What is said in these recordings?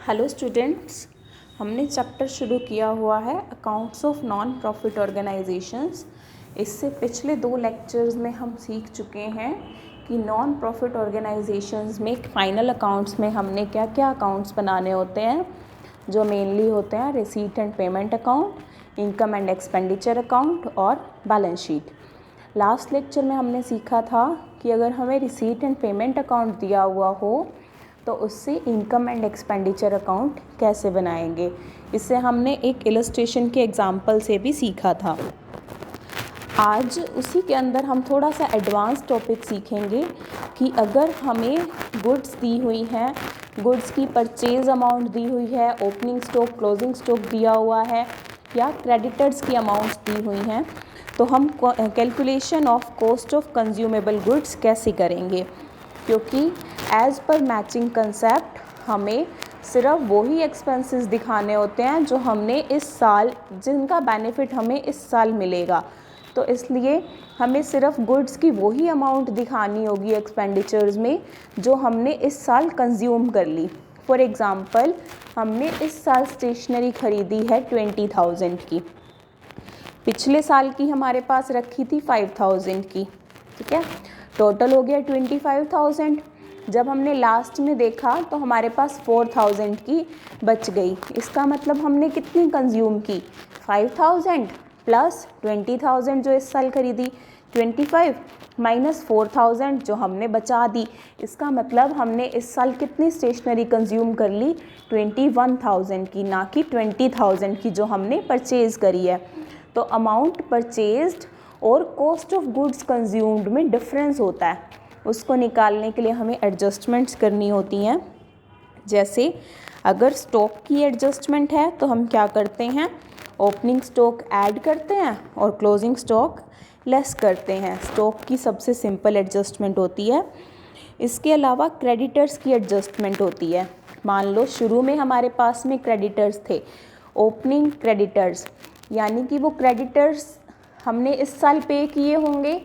Hello students, हमने chapter शुरू किया हुआ है accounts of non profit organisations. इससे पिछले 2 लेक्चर्स में हम सीख चुके हैं कि नॉन प्रॉफिट ऑर्गेनाइजेशंस में फाइनल अकाउंट्स में हमने क्या क्या अकाउंट्स बनाने होते हैं, जो मेनली होते हैं receipt and payment account, income and expenditure account और बैलेंस शीट। लास्ट लेक्चर में हमने सीखा था कि अगर हमें रिसीट एंड पेमेंट अकाउंट दिया हुआ हो तो उससे इनकम एंड एक्सपेंडिचर अकाउंट कैसे बनाएंगे। इससे हमने एक इलस्ट्रेशन के एग्जाम्पल से भी सीखा था। आज उसी के अंदर हम थोड़ा सा एडवांस टॉपिक सीखेंगे कि अगर हमें गुड्स दी हुई हैं, गुड्स की परचेज अमाउंट दी हुई है, ओपनिंग स्टॉक क्लोजिंग स्टॉक दिया हुआ है या क्रेडिटर्स की अमाउंट्स दी हुई हैं, तो हम calculation of cost of consumable goods कैसे करेंगे। क्योंकि एज़ पर मैचिंग कंसेप्ट हमें सिर्फ वही एक्सपेंसेस दिखाने होते हैं जो हमने इस साल, जिनका बेनिफिट हमें इस साल मिलेगा। तो इसलिए हमें सिर्फ गुड्स की वही अमाउंट दिखानी होगी एक्सपेंडिचर्स में जो हमने इस साल कंज्यूम कर ली। फॉर एग्ज़ाम्पल, हमने इस साल स्टेशनरी ख़रीदी है 20,000 की, पिछले साल की हमारे पास रखी थी 5,000 की, ठीक है, टोटल हो गया 25,000। जब हमने लास्ट में देखा तो हमारे पास 4,000 की बच गई। इसका मतलब हमने कितनी कंज्यूम की, 5,000 प्लस 20,000 जो इस साल खरीदी, 25 माइनस 4,000 जो हमने बचा दी। इसका मतलब हमने इस साल कितनी स्टेशनरी कंज्यूम कर ली, 21,000 की, ना कि 20,000 की जो हमने परचेज़ करी है। तो अमाउंट परचेज्ड और कॉस्ट ऑफ गुड्स कंज्यूम्ड में डिफरेंस होता है, उसको निकालने के लिए हमें एडजस्टमेंट्स करनी होती हैं। जैसे अगर स्टॉक की एडजस्टमेंट है तो हम क्या करते हैं, ओपनिंग स्टॉक ऐड करते हैं और क्लोजिंग स्टॉक लेस करते हैं। स्टॉक की सबसे सिंपल एडजस्टमेंट होती है। इसके अलावा क्रेडिटर्स की एडजस्टमेंट होती है। मान लो शुरू में हमारे पास में क्रेडिटर्स थे, ओपनिंग क्रेडिटर्स, यानी कि वो क्रेडिटर्स हमने इस साल पे किए होंगे,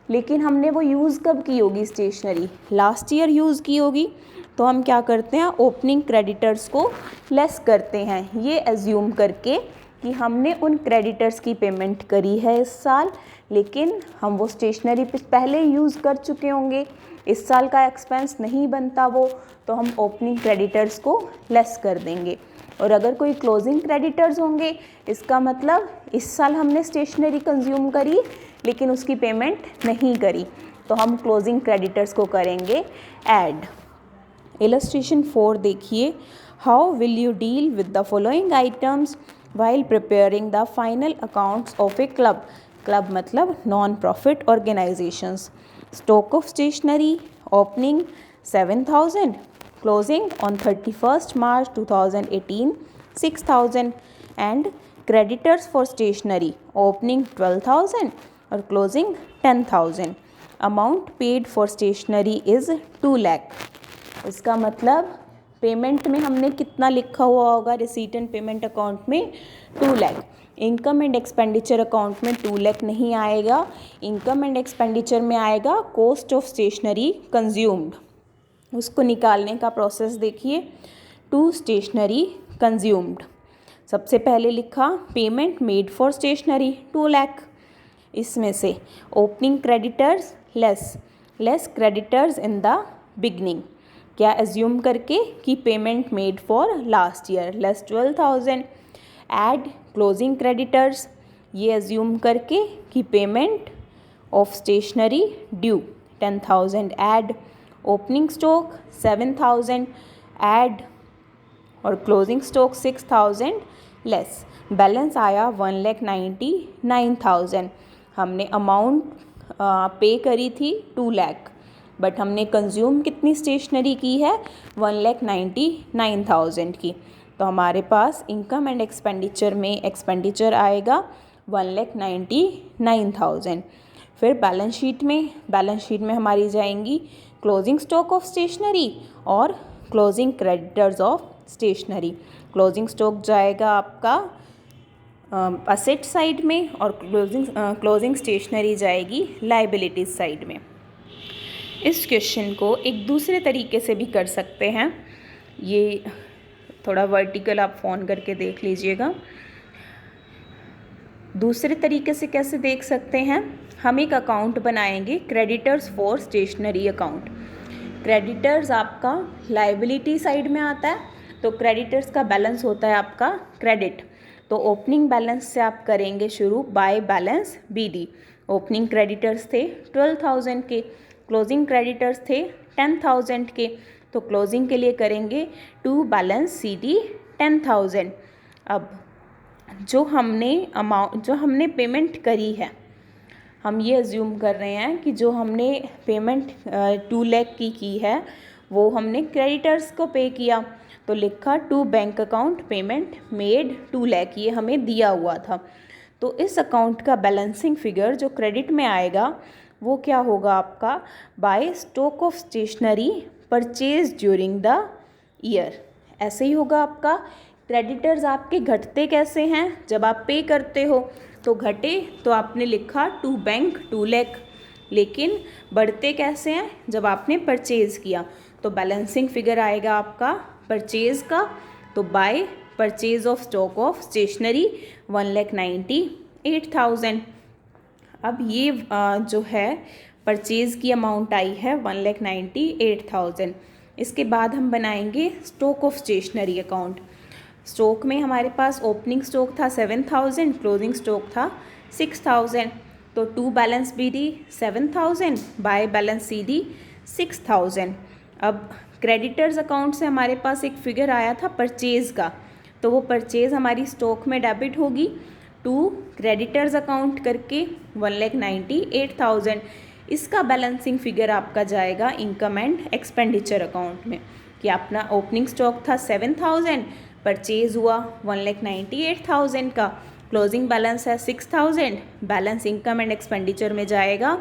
लेकिन हमने वो यूज़ कब की होगी, स्टेशनरी लास्ट ईयर यूज़ की होगी। तो हम क्या करते हैं, ओपनिंग क्रेडिटर्स को लेस करते हैं, ये एज्यूम करके कि हमने उन क्रेडिटर्स की पेमेंट करी है इस साल, लेकिन हम वो स्टेशनरी पहले यूज़ कर चुके होंगे, इस साल का एक्सपेंस नहीं बनता वो, तो हम ओपनिंग क्रेडिटर्स को लेस कर देंगे। और अगर कोई क्लोजिंग क्रेडिटर्स होंगे, इसका मतलब इस साल हमने स्टेशनरी कंज्यूम करी लेकिन उसकी पेमेंट नहीं करी, तो हम क्लोजिंग क्रेडिटर्स को करेंगे ऐड। इलस्ट्रेशन 4 देखिए, how will you deal with the following items while preparing the final accounts of a club. Club मतलब non profit organisations. Stock of stationery, opening 7,000, closing on 31st March 2018 6,000 and creditors for stationery, opening 12,000 और closing 10,000. Amount paid for stationery is 2 lakh. इसका मतलब payment में हमने कितना लिखा हुआ होगा रिसीट एंड पेमेंट अकाउंट में, 2 lakh. Income and expenditure account में 2 लाख नहीं आएगा, इनकम एंड एक्सपेंडिचर में आएगा कॉस्ट ऑफ स्टेशनरी कंज्यूम्ड। उसको निकालने का प्रोसेस देखिए, टू स्टेशनरी कंज्यूम्ड। सबसे पहले लिखा payment made for stationery 2 lakh, इसमें से opening creditors less creditors in the beginning, क्या एज्यूम करके कि payment made for last year less 12,000, add closing creditors, ये एज्यूम करके कि payment of stationery due 10,000 add, opening stock 7,000 add और क्लोजिंग स्टॉक 6,000 लेस। बैलेंस आया 1,99,000। हमने अमाउंट पे करी थी 2 लाख, बट हमने कंज्यूम कितनी स्टेशनरी की है, 1,99,000 की। तो हमारे पास इनकम एंड एक्सपेंडिचर में एक्सपेंडिचर आएगा 1,99,000। फिर बैलेंस शीट में हमारी जाएंगी क्लोजिंग स्टॉक ऑफ स्टेशनरी और closing creditors of stationery. Closing stock जाएगा आपका असेट साइड में और क्लोजिंग स्टेशनरी जाएगी लाइबिलिटीज साइड में। इस क्वेश्चन को एक दूसरे तरीके से भी कर सकते हैं। ये थोड़ा वर्टिकल आप फ़ोन करके देख लीजिएगा। दूसरे तरीके से कैसे देख सकते हैं, हम एक अकाउंट बनाएंगे creditors for stationery account. Creditors आपका लाइबिलिटी साइड में आता है, तो क्रेडिटर्स का बैलेंस होता है आपका क्रेडिट। तो ओपनिंग बैलेंस से आप करेंगे शुरू by balance BD। Opening creditors थे 12,000 के, क्लोजिंग क्रेडिटर्स थे 10,000 के, तो क्लोजिंग के लिए करेंगे टू बैलेंस CD 10,000। अब जो हमने पेमेंट करी है, हम ये अज्यूम कर रहे हैं कि जो हमने पेमेंट 2 लाख की है वो हमने क्रेडिटर्स को पे किया, तो लिखा to bank account payment made 2 lakh, ये हमें दिया हुआ था। तो इस अकाउंट का बैलेंसिंग फिगर जो क्रेडिट में आएगा वो क्या होगा आपका, by stock of stationery purchase during the year. ऐसे ही होगा आपका। क्रेडिटर्स आपके घटते कैसे हैं, जब आप पे करते हो तो घटे, तो आपने लिखा टू बैंक 2 लाख, लेकिन बढ़ते कैसे हैं, जब आपने परचेज़ किया तो बैलेंसिंग फिगर आएगा आपका परचेज़ का, तो by purchase of stock of stationery 1,98,000। अब ये जो है परचेज़ की अमाउंट आई है 1,98,000। इसके बाद हम बनाएंगे stock of stationery account. Stock में हमारे पास ओपनिंग स्टॉक था 7,000, क्लोजिंग स्टॉक था 6,000, तो to balance BD 7,000 by balance CD 6,000। अब क्रेडिटर्स अकाउंट से हमारे पास एक फिगर आया था परचेज़ का, तो वो परचेज़ हमारी स्टॉक में डेबिट होगी टू क्रेडिटर्स अकाउंट करके 1,98,000। इसका बैलेंसिंग फिगर आपका जाएगा इनकम एंड एक्सपेंडिचर अकाउंट में, कि अपना ओपनिंग स्टॉक था 7,000, परचेज़ हुआ 1,98,000 का, क्लोजिंग बैलेंस है 6,000, बैलेंस इनकम एंड एक्सपेंडिचर में जाएगा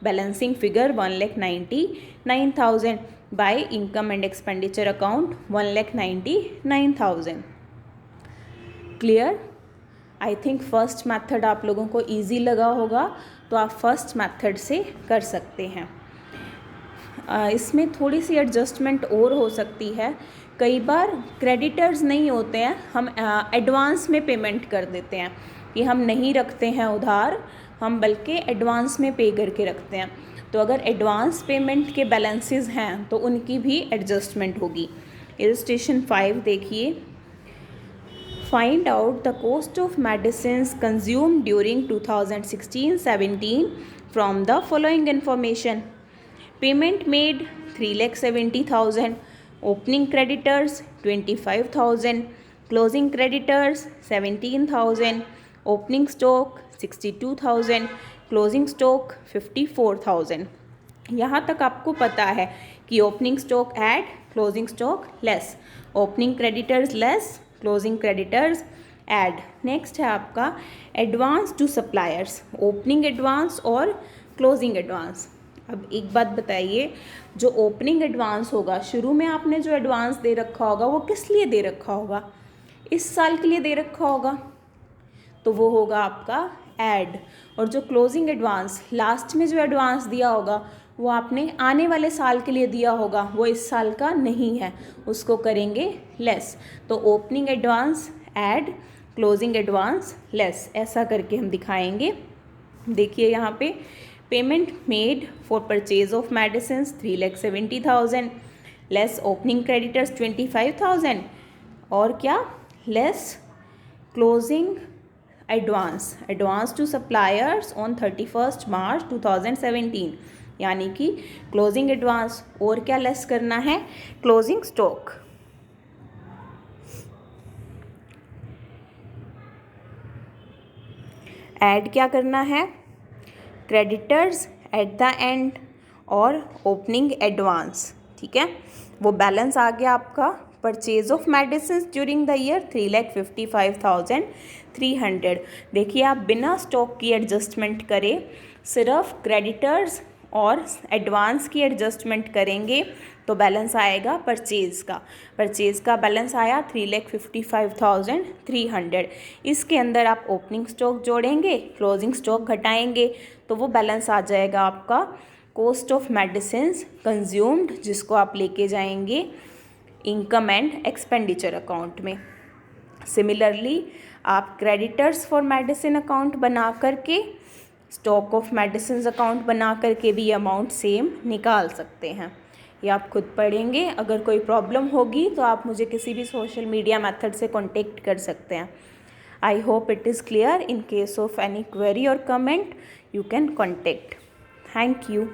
balancing figure 1,99,000 by income and expenditure account 1,99,000। Clear? I think first method आप लोगों को इजी लगा होगा, तो आप फर्स्ट मेथड से कर सकते हैं। इसमें थोड़ी सी एडजस्टमेंट और हो सकती है। कई बार क्रेडिटर्स नहीं होते हैं, हम एडवांस में पेमेंट कर देते हैं, कि हम नहीं रखते हैं उधार, हम बल्कि एडवांस में पे करके रखते हैं। तो अगर एडवांस पेमेंट के बैलेंसेस हैं तो उनकी भी एडजस्टमेंट होगी। इलस्ट्रेशन 5 देखिए। Find out the cost of medicines consumed during 2016-17 from the following information. Payment made 3,70,000, opening creditors 25,000, closing creditors 17,000, opening stock 62,000, closing stock 54,000। यहाँ तक आपको पता है कि opening stock add, closing stock less, opening creditors less, closing creditors add. Next है आपका advance to suppliers, opening advance और closing advance. अब एक बात बताइए, जो ओपनिंग एडवांस होगा, शुरू में आपने जो एडवांस दे रखा होगा वो किस लिए दे रखा होगा, इस साल के लिए दे रखा होगा, तो वो होगा आपका ऐड। और जो क्लोजिंग एडवांस, लास्ट में जो एडवांस दिया होगा वो आपने आने वाले साल के लिए दिया होगा, वो इस साल का नहीं है, उसको करेंगे लेस। तो opening advance add, closing advance less, ऐसा करके हम दिखाएंगे। देखिए यहाँ पे payment made for purchase of medicines 3,70,000, less opening creditors 25,000, और क्या less closing advance, advance to suppliers on 31 March 2017, यानी कि क्लोजिंग एडवांस, और क्या लेस करना है, क्लोजिंग स्टॉक। ऐड क्या करना है, क्रेडिटर्स एट द एंड और ओपनिंग एडवांस, ठीक है। वो बैलेंस आ गया आपका purchase of medicine during the year 3,55,300। देखिए आप बिना स्टॉक की एडजस्टमेंट करे सिर्फ क्रेडिटर्स और एडवांस की एडजस्टमेंट करेंगे तो बैलेंस आएगा परचेज़ का बैलेंस आया 3,55,300। इसके अंदर आप ओपनिंग स्टॉक जोड़ेंगे, क्लोजिंग स्टॉक घटाएंगे, तो वो बैलेंस आ जाएगा आपका कॉस्ट ऑफ मेडिसिन्स कंज्यूम्ड, जिसको आप लेके जाएंगे इनकम एंड एक्सपेंडिचर अकाउंट में। सिमिलरली आप क्रेडिटर्स फॉर मेडिसिन अकाउंट बना करके, स्टॉक ऑफ मेडिसिन अकाउंट बना करके भी अमाउंट सेम निकाल सकते हैं। ये आप खुद पढ़ेंगे। अगर कोई प्रॉब्लम होगी तो आप मुझे किसी भी सोशल मीडिया मेथड से कॉन्टेक्ट कर सकते हैं। I hope it is clear. In case of any query और comment you can contact. Thank you.